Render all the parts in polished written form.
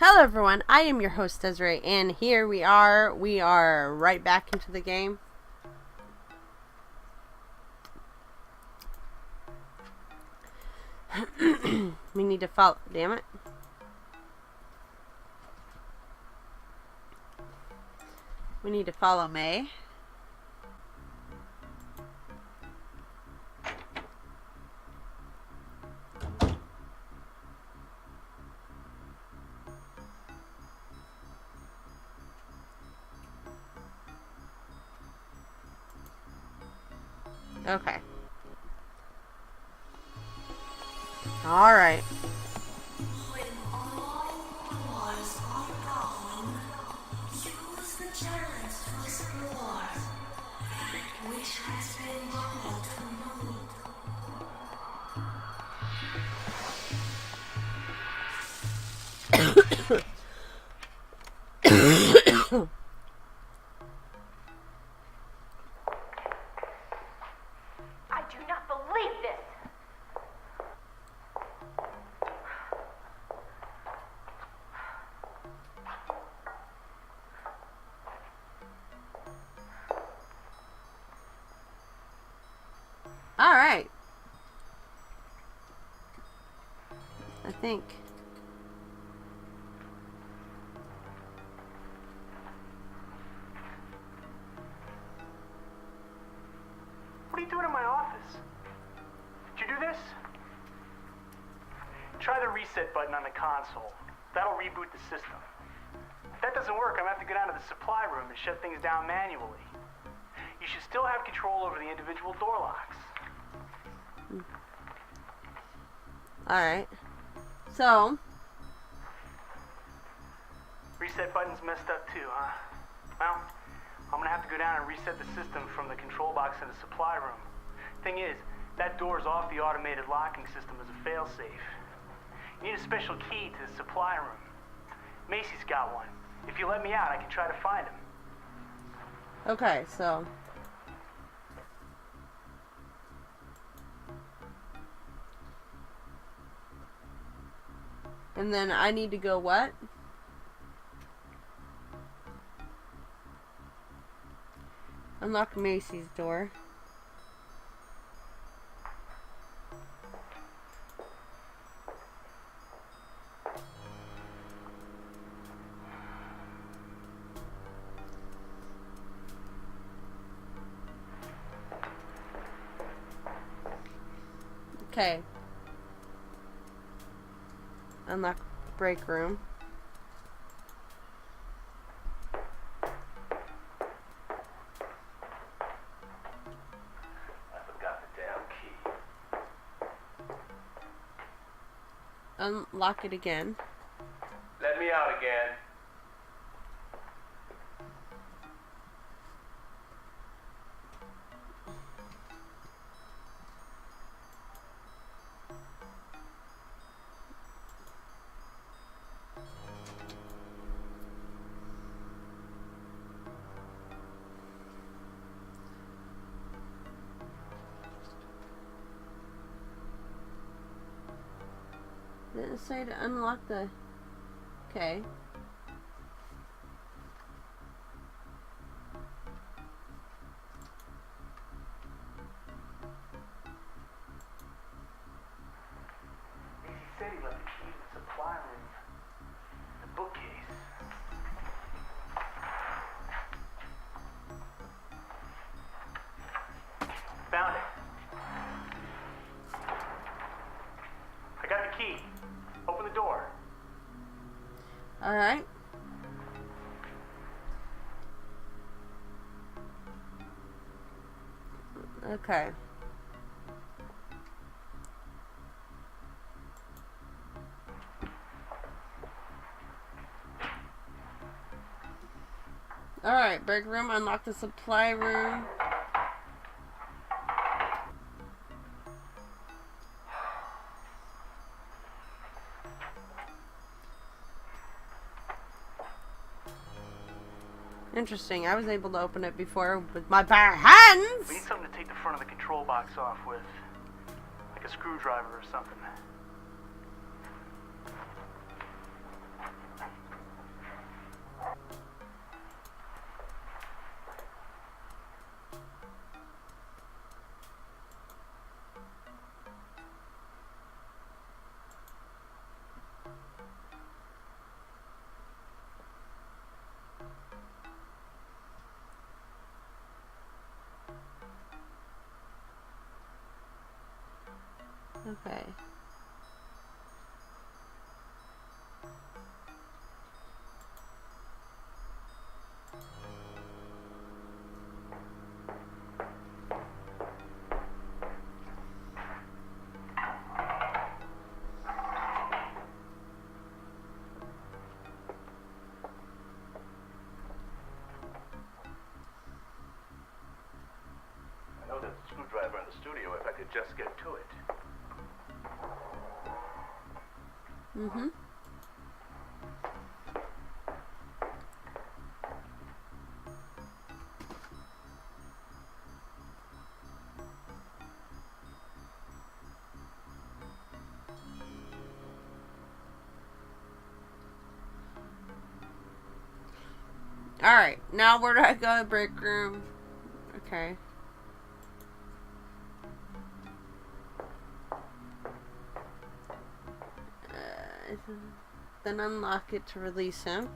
Hello everyone, I am your host Desiree, and here we are right back into the game. We need to follow, damn it. We need to follow May. Okay. Alright. When all wars are gone, use the chance to explore, which has been borrowed from you. I do not believe this! Alright. I think. What are you doing in my office? Did you do this? Try the reset button on the console. That'll reboot the system. If that doesn't work, I'm gonna have to go down to the supply room and shut things down manually. You should still have control over the individual door locks. Alright. So. Reset button's messed up too, huh? Well, I'm gonna have to go down and reset the system from the control box in the supply room. Thing is, that door's off the automated locking system as a failsafe. You need a special key to the supply room. Macy's got one. If you let me out, I can try to find him. Okay, so. And then I need to go what? Unlock Macy's door. Okay. Unlock break room. I forgot the damn key. Unlock it again. Let me out again. Didn't it say to unlock the... Okay. He said he left the key to the supply room. The bookcase. Found it. I got the key. Open the door. Alright. Okay. Alright, break room, unlock the supply room. Interesting. I was able to open it before with my bare hands. We need something to take the front of the control box off with. Like a screwdriver or something. Okay. I know there's a screwdriver in the studio if I could just get to it. Mm-hmm. Alright, now where do I go? Break room. Okay. Then unlock it to release him.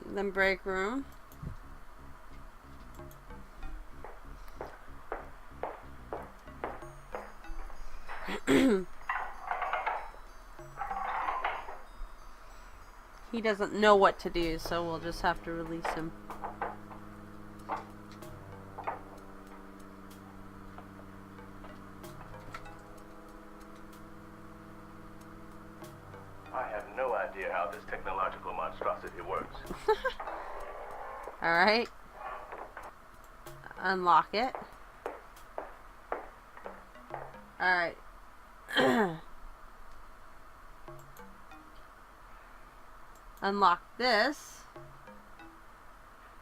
Then break room. He doesn't know what to do, so we'll just have to release him. I have no idea how this technological monstrosity works. Alright. Unlock it. Alright. Unlock this.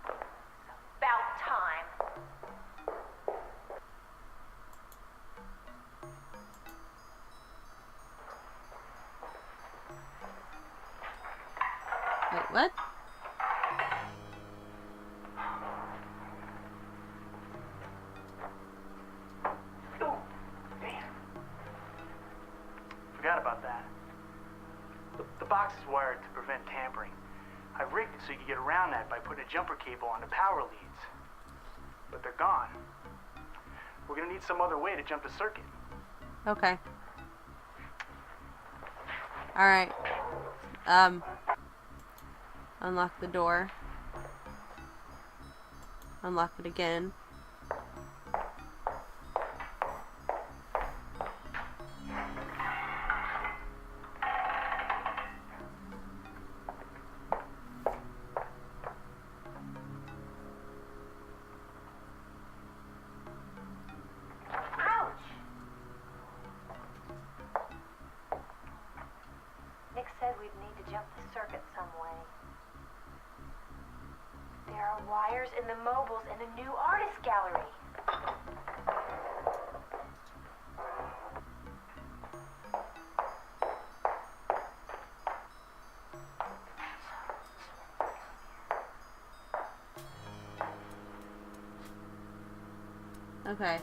About time. Wait, what? Oh, damn. Forgot about that. The box is wired to prevent tampering. I rigged it so you could get around that by putting a jumper cable on the power leads. But they're gone. We're gonna need some other way to jump the circuit. Okay. Alright. Unlock the door. Unlock it again. Ouch! Nick said we'd need to jump the circuit some way. There are wires in the mobiles in the new artist gallery. Okay.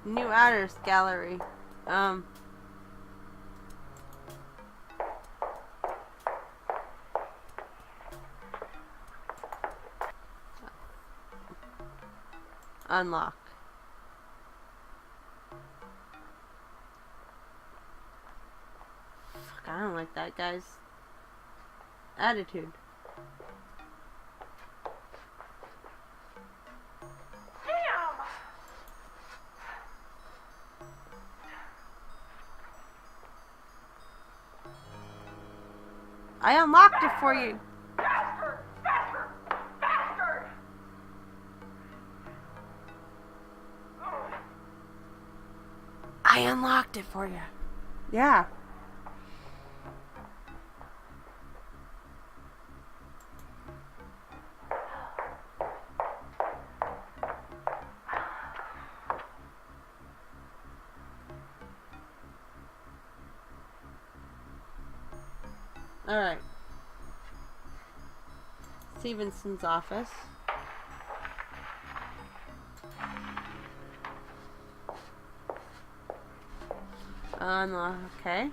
New artist gallery. Unlock. Fuck, I don't like that guy's attitude. Damn! I unlocked it for you. Faster! Faster! Faster! I unlocked it for you. Yeah. Alright. Stevenson's office. Okay.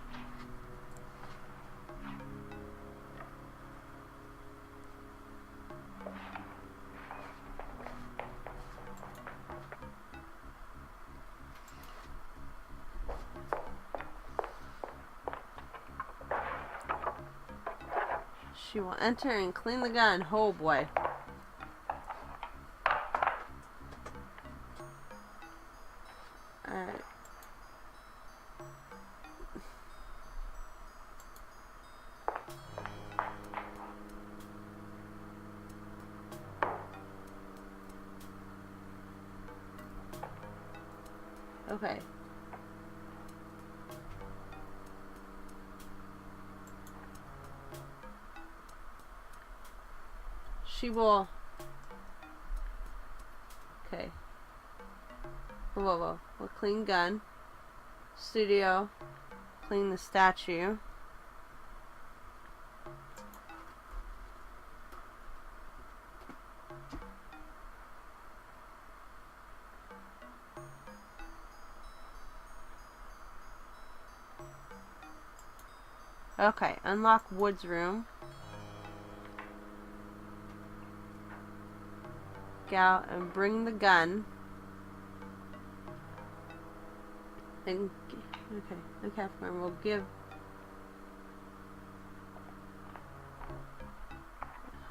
She will enter and clean the gun. Oh boy. Alright. Okay. She will... Okay. Whoa. We'll clean gun. Studio. Clean the statue. Okay, unlock Wood's room. Go out and bring the gun. And, okay, the Capricorn will give...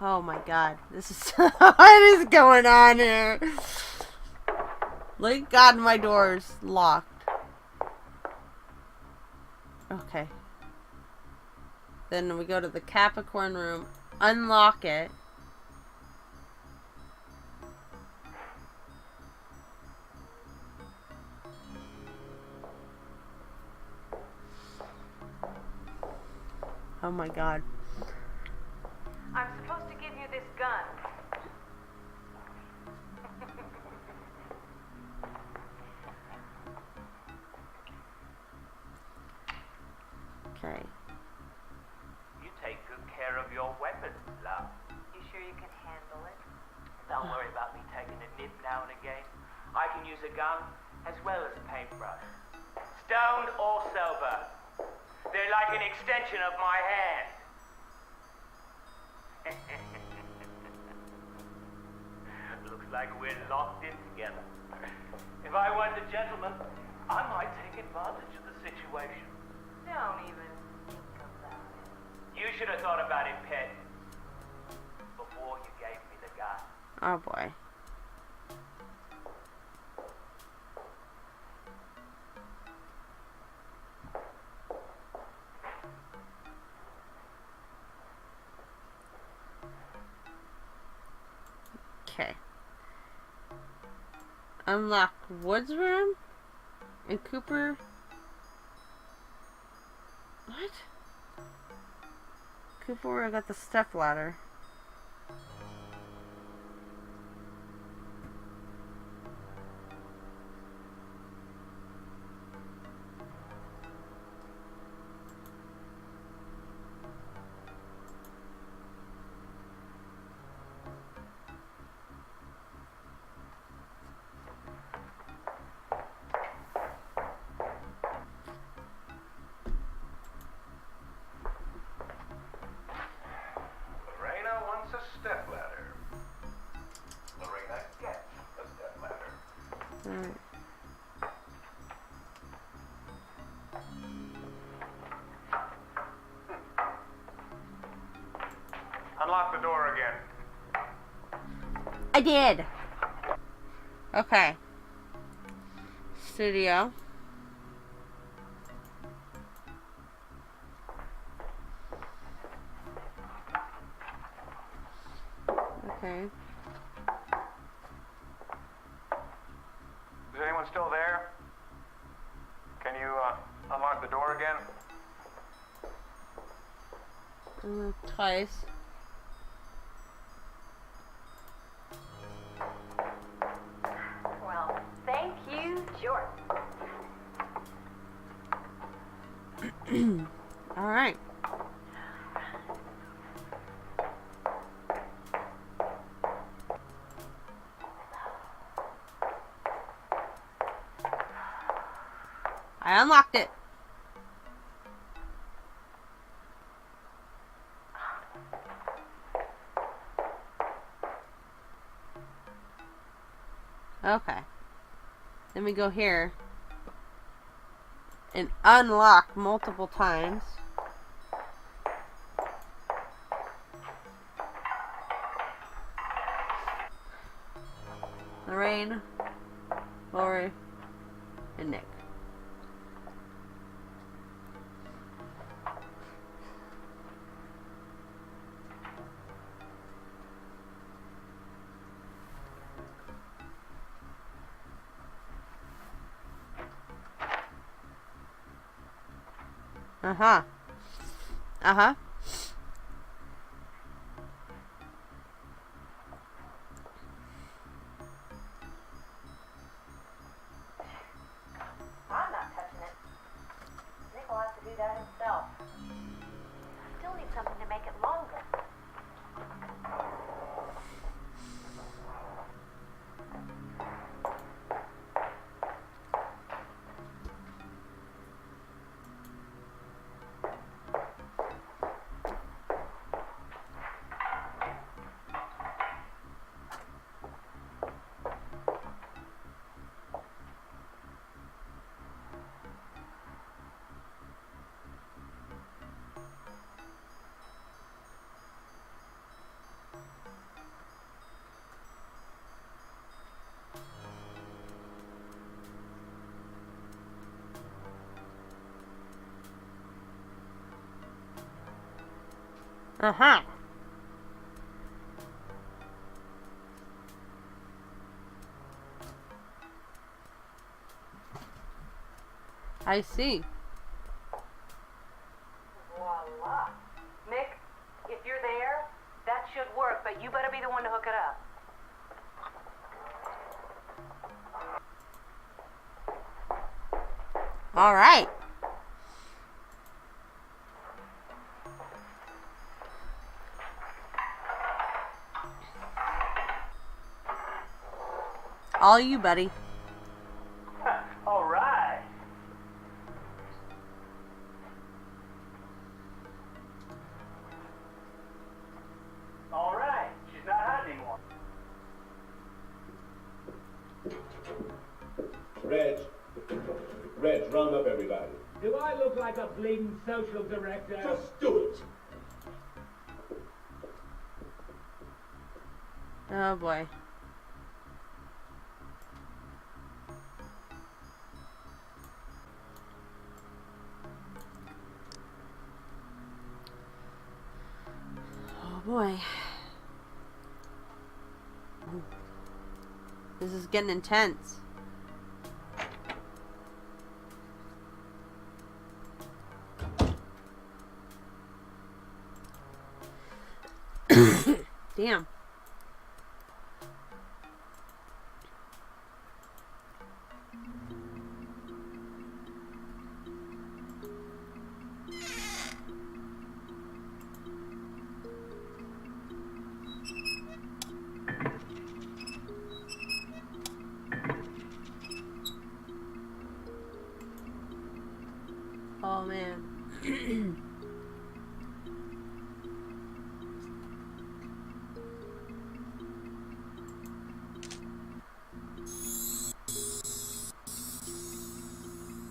Oh my god, this is... What is going on here? Thank God my door's locked. Okay. Then we go to the Capricorn room, unlock it. Oh my god. I'm supposed to give you this gun. Okay. You take good care of your weapons, love. You sure you can handle it? Don't worry about me taking a nip now and again. I can use a gun as well as a paintbrush. Stoned or sober. They're like an extension of my hand. Looks like we're locked in together. If I weren't a gentleman, I might take advantage of the situation. Don't even think about it. You should have thought about it, pet, before you gave me the gun. Oh boy. Okay. Unlock Wood's room? And Cooper... What? Cooper, I got the step ladder. Lorena wants a stepladder. Lorena gets a stepladder. Alright. Unlock the door again. I did! Okay. Studio. Okay. Is anyone still there? Can you unlock the door again? Twice. Well, thank you, Jordan. Alright. I unlocked it. Okay. Then we go here and unlock multiple times. Lorraine, Lori, and Nick. Uh-huh. Uh-huh. I'm not touching it. Nick will have to do that himself. Still need something to make it longer. Uh-huh. I see. Voila. Nick, if you're there, that should work, but you better be the one to hook it up. All right. All you, buddy. All right. All right. She's not hot anymore. Reg, round up everybody. Do I look like a bleeding social director? Just do it. Oh boy. Oh boy. This is getting intense. Damn. Oh man.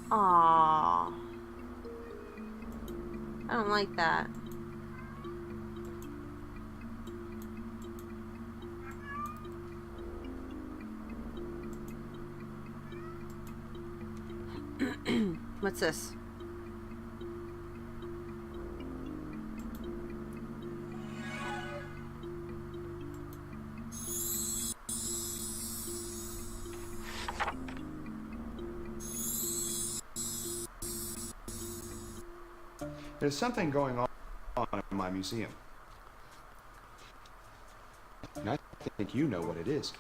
Aww. I don't like that. What's this? There's something going on in my museum. And I think you know what it is.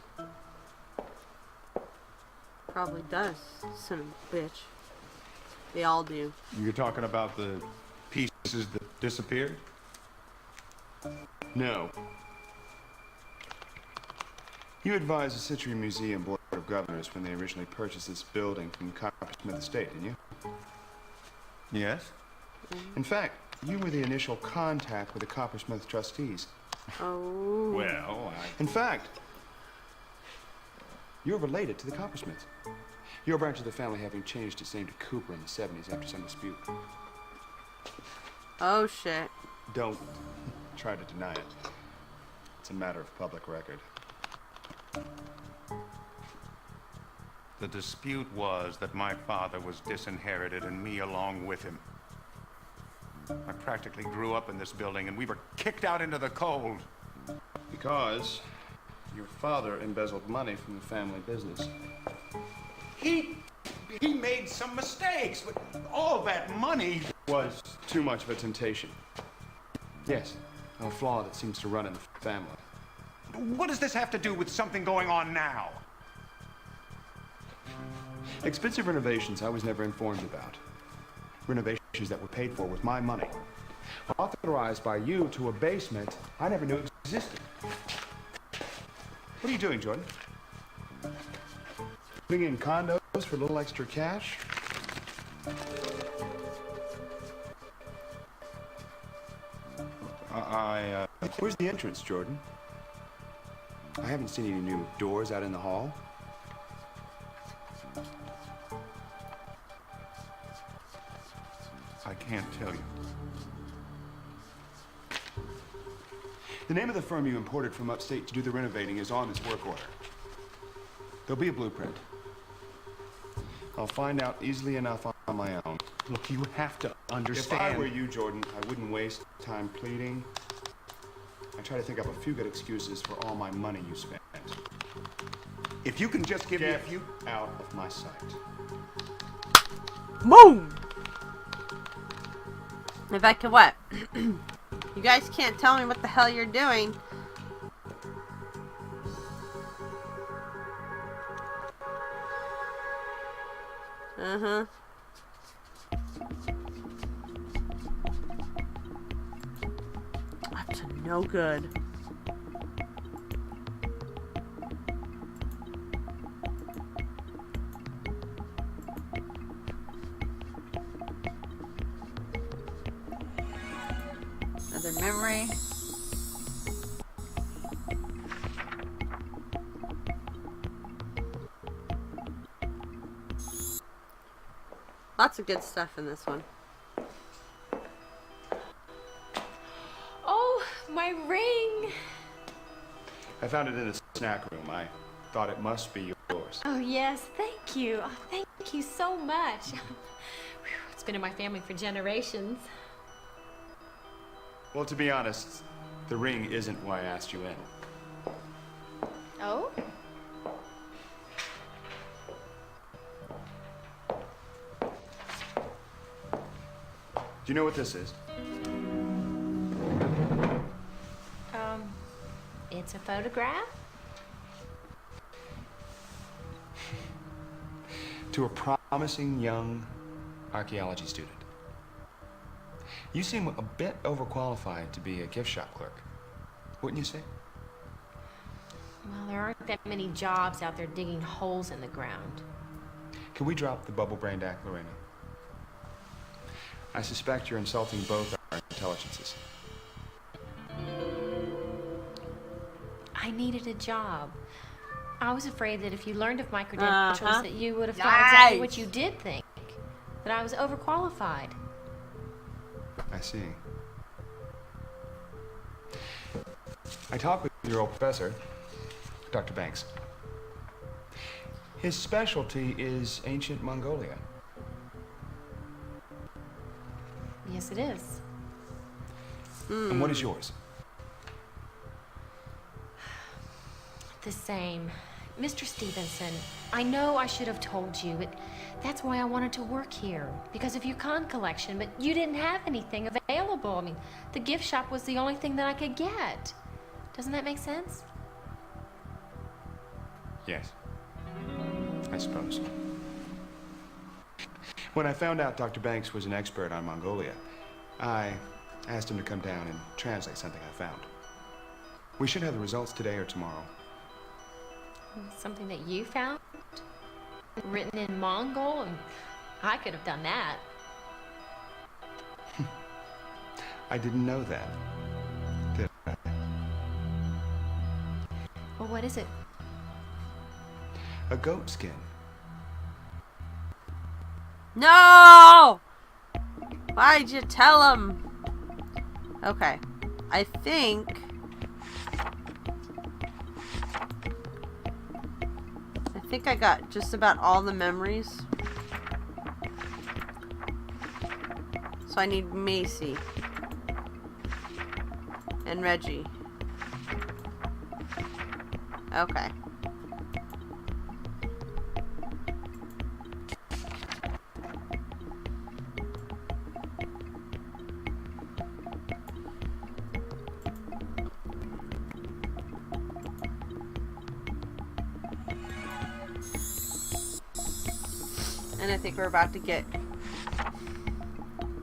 Probably does, son of a bitch. They all do. You're talking about the pieces that disappeared? No. You advised the Citrus Museum Board of Governors when they originally purchased this building from Coppersmith Estate, didn't you? Yes. In fact, you were the initial contact with the Coppersmith trustees. Oh. Well, In fact, you're related to the Coppersmiths. Your branch of the family having changed its name to Cooper in the 70s after some dispute. Oh shit. Don't try to deny it. It's a matter of public record. The dispute was that my father was disinherited and me along with him. I practically grew up in this building and we were kicked out into the cold. Because your father embezzled money from the family business. He made some mistakes, but all that money Was too much of a temptation. Yes, a flaw that seems to run in the family. What does this have to do with something going on now? Expensive renovations I was never informed about. Renovations that were paid for with my money. Authorized by you to a basement I never knew existed. What are you doing, Jordan? Putting in condos for a little extra cash? Where's the entrance, Jordan? I haven't seen any new doors out in the hall. I can't tell you. The name of the firm you imported from upstate to do the renovating is on this work order. There'll be a blueprint. I'll find out easily enough on my own. Look, you have to understand. If I were you, Jordan, I wouldn't waste time pleading. I try to think up a few good excuses for all my money you spent. If you can just give me a Get few... out of my sight. Boom! If I could what? You guys can't tell me what the hell you're doing. Uh-huh. Up to no good. Another memory. Lots of good stuff in this one. Oh, my ring! I found it in the snack room. I thought it must be yours. Oh, yes, thank you. Oh, thank you so much. It's been in my family for generations. Well, to be honest, the ring isn't why I asked you in. Oh? Do you know what this is? It's a photograph? To a promising young archaeology student. You seem a bit overqualified to be a gift shop clerk. Wouldn't you say? Well, there aren't that many jobs out there digging holes in the ground. Can we drop the bubble-brained act, Lorena? I suspect you're insulting both our intelligences. I needed a job. I was afraid that if you learned of my credentials, that you would have thought exactly what you did think. That I was overqualified. I see. I talked with your old professor, Dr. Banks. His specialty is ancient Mongolia. Yes, it is. And what is yours? The same. Mr. Stevenson, I know I should have told you. That's why I wanted to work here. Because of your con collection, but you didn't have anything available. I mean, the gift shop was the only thing that I could get. Doesn't that make sense? Yes. I suppose. When I found out Dr. Banks was an expert on Mongolia, I asked him to come down and translate something I found. We should have the results today or tomorrow. Something that you found? Written in Mongol? And I could have done that. I didn't know that, did I? Well, what is it? A goat skin. No! Why'd you tell him? Okay. I think I got just about all the memories. So I need Macy and Reggie. Okay. And I think we're about to get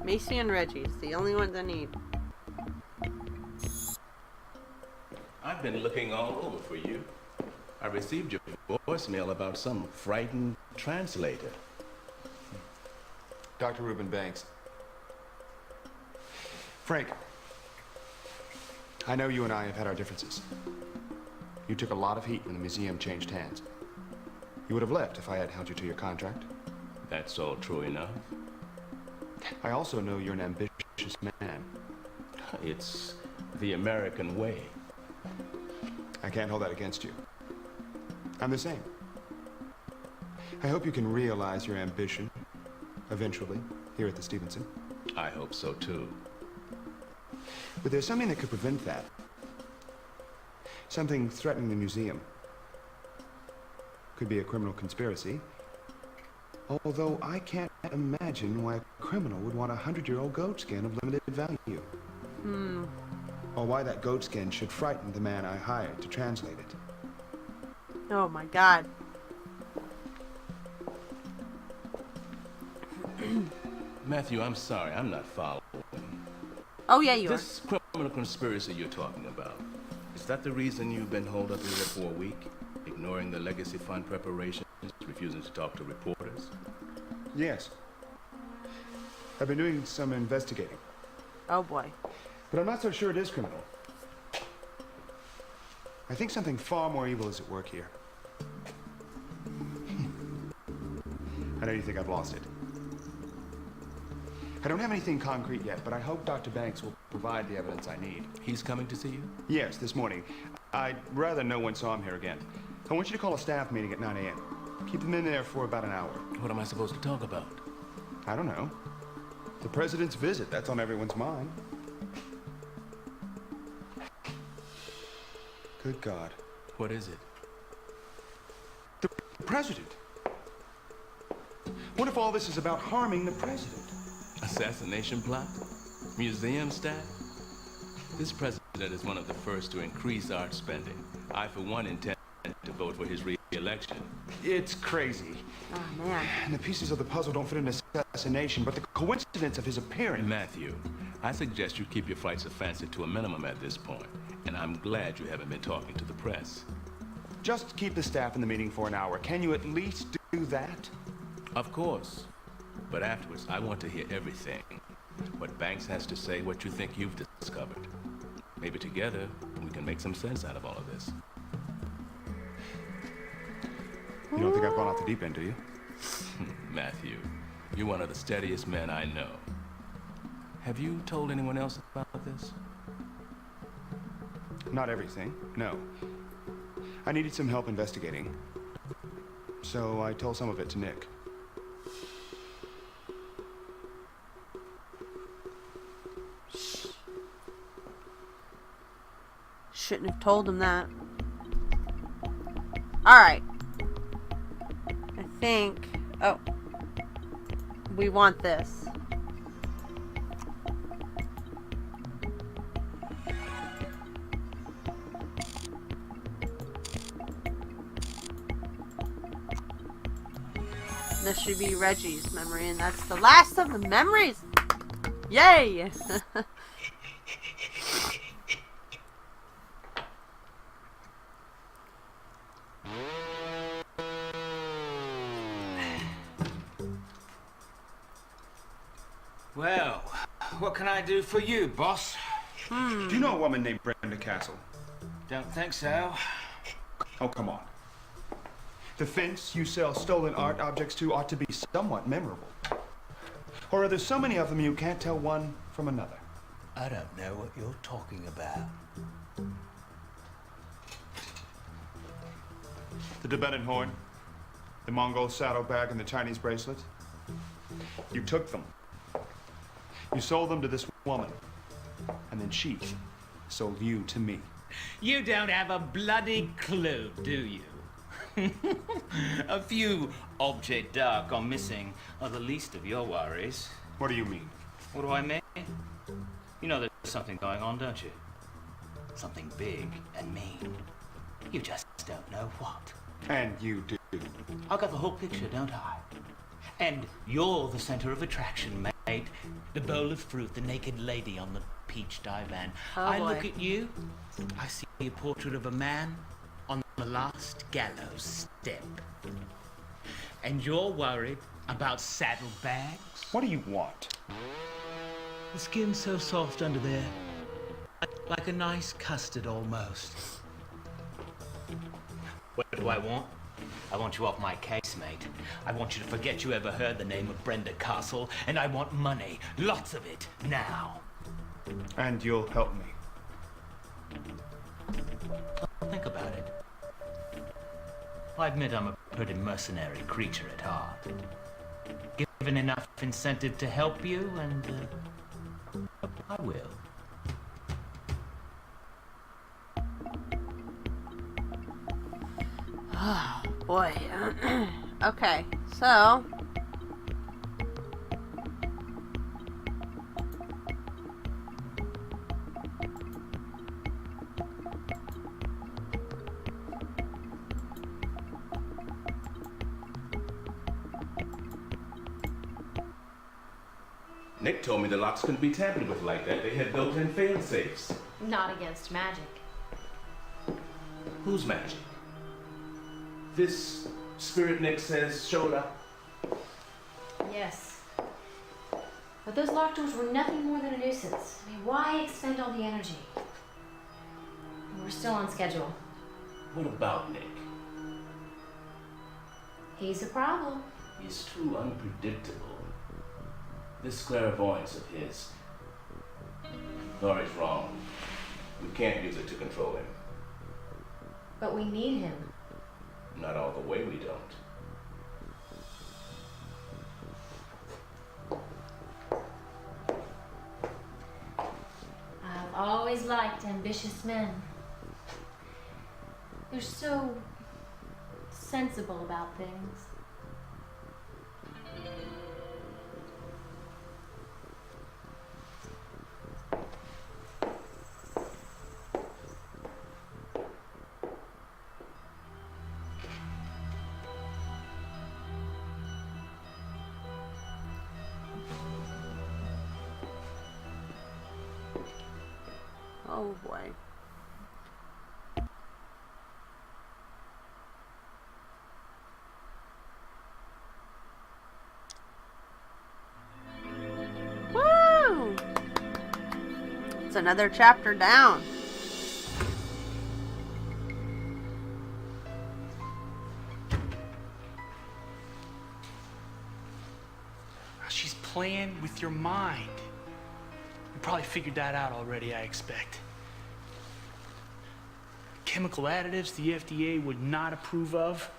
Macy and Reggie's the only ones I need. I've been looking all over for you. I received your voicemail about some frightened translator. Dr. Reuben Banks. Frank, I know you and I have had our differences. You took a lot of heat when the museum changed hands. You would have left if I had held you to your contract. That's all true enough. I also know you're an ambitious man. It's the American way. I can't hold that against you. I'm the same. I hope you can realize your ambition eventually here at the Stevenson. I hope so too. But there's something that could prevent that. Something threatening the museum. Could be a criminal conspiracy. Although I can't imagine why a criminal would want a 100-year-old goat skin of limited value. Or why that goat skin should frighten the man I hired to translate it. Oh my god. Matthew, I'm sorry, I'm not following. Oh yeah, you are. This criminal conspiracy you're talking about, is that the reason you've been holed up here for a week? Ignoring the legacy fund preparations, refusing to talk to reporters? Yes. I've been doing some investigating. Oh boy. But I'm not so sure it is criminal. I think something far more evil is at work here. I know you think I've lost it. I don't have anything concrete yet, but I hope Dr. Banks will provide the evidence I need. He's coming to see you? Yes, this morning. I'd rather no one saw him here again. I want you to call a staff meeting at 9 a.m. Keep them in there for about an hour. What am I supposed to talk about? I don't know. The president's visit, that's on everyone's mind. Good God. What is it? The president. What if all this is about harming the president? Assassination plot? Museum staff? This president is one of the first to increase art spending. I, for one, intend to vote for his re-election. It's crazy. Oh man. And the pieces of the puzzle don't fit an assassination, but the coincidence of his appearance. Matthew, I suggest you keep your flights of fancy to a minimum at this point. And I'm glad you haven't been talking to the press. Just keep the staff in the meeting for an hour. Can you at least do that? Of course. But afterwards, I want to hear everything. What Banks has to say, what you think you've discovered. Maybe together, we can make some sense out of all of this. You don't think I've gone off the deep end, do you? Matthew, you're one of the steadiest men I know. Have you told anyone else about this? Not everything, no. I needed some help investigating. So I told some of it to Nick. Shouldn't have told him that. Alright. I think... Oh. We want this. This should be Reggie's memory, and that's the last of the memories! Yay! Well, what can I do for you, boss? Do you know a woman named Brenda Castle? Don't think so. Oh, come on. The fence you sell stolen art objects to ought to be somewhat memorable. Or are there so many of them you can't tell one from another? I don't know what you're talking about. The Tibetan horn? The Mongol saddlebag and the Chinese bracelet? You took them. You sold them to this woman. And then she sold you to me. You don't have a bloody clue, do you? A few object dark gone missing are the least of your worries. What do you mean? What do I mean? You know there's something going on, don't you? Something big and mean. You just don't know what. And you do. I got the whole picture, don't I? And you're the center of attraction, mate. The bowl of fruit, the naked lady on the peach divan. Oh, I boy. look at you, I see a portrait of a man on the last gallows step. And you're worried about saddlebags? What do you want? The skin's so soft under there. Like a nice custard almost. What do I want? I want you off my case, mate. I want you to forget you ever heard the name of Brenda Castle, and I want money. Lots of it, now. And you'll help me. Think about it. I admit I'm a pretty mercenary creature at heart. Given enough incentive to help you, and I will. Oh, boy. Okay, so... Nick told me the locks couldn't be tampered with like that. They had built-in fail-safes. Not against magic. Whose magic? This spirit Nick says showed up. Yes. But those locked doors were nothing more than a nuisance. I mean, why expend all the energy? We're still on schedule. What about Nick? He's a problem. He's too unpredictable. This clairvoyance of his. Laurie's wrong. We can't use it to control him. But we need him. Not all the way we don't. I've always liked ambitious men. They're so sensible about things. Oh, boy. Woo! It's another chapter down. She's playing with your mind. You probably figured that out already, I expect. Chemical additives the FDA would not approve of.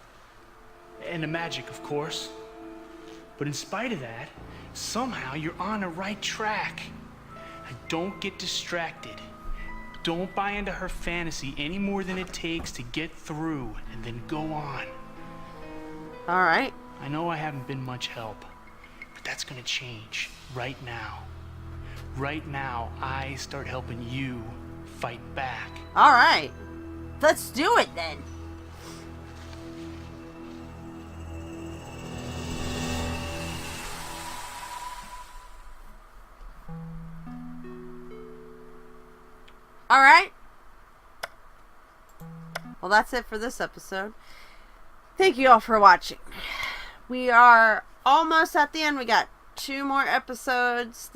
And the magic, of course. But in spite of that, somehow you're on the right track. Now, don't get distracted. Don't buy into her fantasy any more than it takes to get through, and then go on. All right. I know I haven't been much help, but that's gonna change right now. Right now, I start helping you fight back. All right. Let's do it then. All right. Well, that's it for this episode. Thank you all for watching. We are almost at the end. We got 2 more episodes.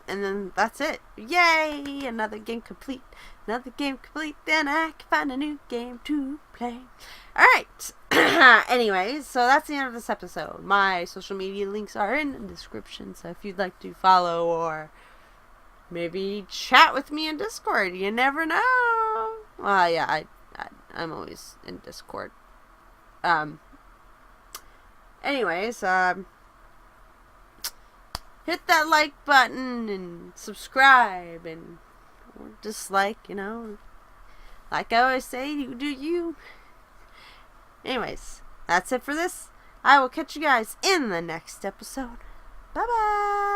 And then that's it. Yay! Another game complete. Another game complete. Then I can find a new game to play. Alright. Anyways, so that's the end of this episode. My social media links are in the description. So if you'd like to follow or maybe chat with me in Discord, you never know. Well, yeah, I'm always in Discord. Anyways, hit that like button and subscribe and or dislike, you know. Like I always say, you do you. Anyways, that's it for this. I will catch you guys in the next episode. Bye-bye.